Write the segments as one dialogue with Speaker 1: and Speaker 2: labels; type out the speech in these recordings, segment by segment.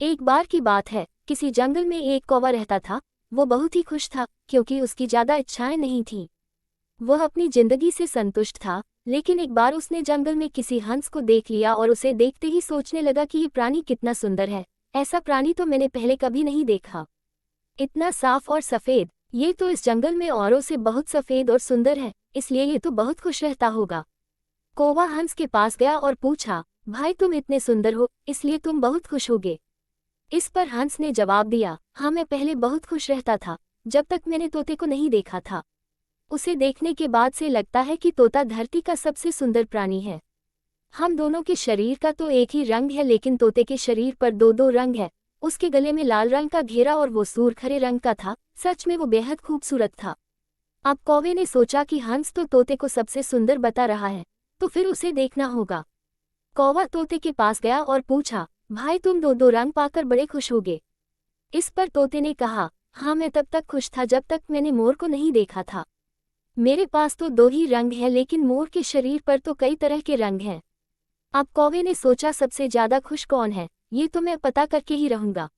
Speaker 1: एक बार की बात है, किसी जंगल में एक कौवा रहता था। वो बहुत ही खुश था क्योंकि उसकी ज्यादा इच्छाएं नहीं थीं। वह अपनी जिंदगी से संतुष्ट था, लेकिन एक बार उसने जंगल में किसी हंस को देख लिया और उसे देखते ही सोचने लगा कि ये प्राणी कितना सुंदर है। ऐसा प्राणी तो मैंने पहले कभी नहीं देखा। इतना साफ और सफेद, ये तो इस जंगल में औरों से बहुत सफेद और सुंदर है, इसलिए ये तो बहुत खुश रहता होगा। कौवा हंस के पास गया और पूछा, भाई तुम इतने सुंदर हो, इसलिए तुम बहुत खुश होगे। इस पर हंस ने जवाब दिया, हाँ मैं पहले बहुत खुश रहता था, जब तक मैंने तोते को नहीं देखा था। उसे देखने के बाद से लगता है कि तोता धरती का सबसे सुंदर प्राणी है। हम दोनों के शरीर का तो एक ही रंग है, लेकिन तोते के शरीर पर दो दो रंग है। उसके गले में लाल रंग का घेरा और वो सूरखरे रंग का था। सच में वो बेहद खूबसूरत था। अब कौवे ने सोचा कि हंस तो तोते को सबसे सुंदर बता रहा है, तो फिर उसे देखना होगा। कौवा तोते के पास गया और पूछा, भाई तुम दो दो रंग पाकर बड़े खुश होगे। इस पर तोते ने कहा, हाँ मैं तब तक खुश था जब तक मैंने मोर को नहीं देखा था। मेरे पास तो दो ही रंग है, लेकिन मोर के शरीर पर तो कई तरह के रंग हैं। अब कौवे ने सोचा सबसे ज्यादा खुश कौन है, ये तो मैं पता करके ही रहूंगा।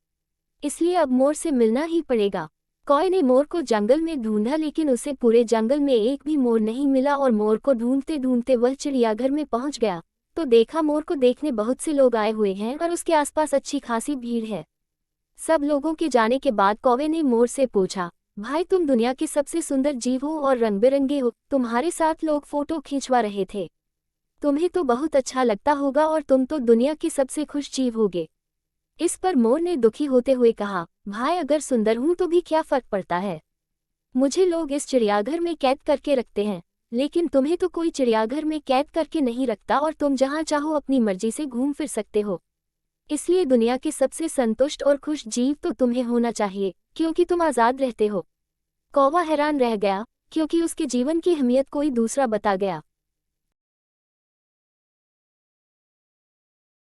Speaker 1: इसलिए अब मोर से मिलना ही पड़ेगा। कौवे ने मोर को जंगल में ढूंढा, लेकिन उसे पूरे जंगल में एक भी मोर नहीं मिला और मोर को ढूंढते ढूंढते वह चिड़ियाघर में पहुंच गया। तो देखा मोर को देखने बहुत से लोग आए हुए हैं और उसके आसपास अच्छी खासी भीड़ है। सब लोगों के जाने के बाद कौवे ने मोर से पूछा, भाई तुम दुनिया के सबसे सुंदर जीव हो और रंग बिरंगे हो, तुम्हारे साथ लोग फोटो खींचवा रहे थे। तुम्हें तो बहुत अच्छा लगता होगा और तुम तो दुनिया के सबसे खुश जीव होगे। इस पर मोर ने दुखी होते हुए कहा, भाई अगर सुंदर हूं तो भी क्या फर्क पड़ता है। मुझे लोग इस चिड़ियाघर में कैद करके रखते हैं, लेकिन तुम्हें तो कोई चिड़ियाघर में कैद करके नहीं रखता और तुम जहां चाहो अपनी मर्जी से घूम फिर सकते हो। इसलिए दुनिया के सबसे संतुष्ट और खुश जीव तो तुम्हें होना चाहिए, क्योंकि तुम आज़ाद रहते हो। कौवा हैरान रह गया, क्योंकि उसके जीवन की अहमियत कोई दूसरा बता गया।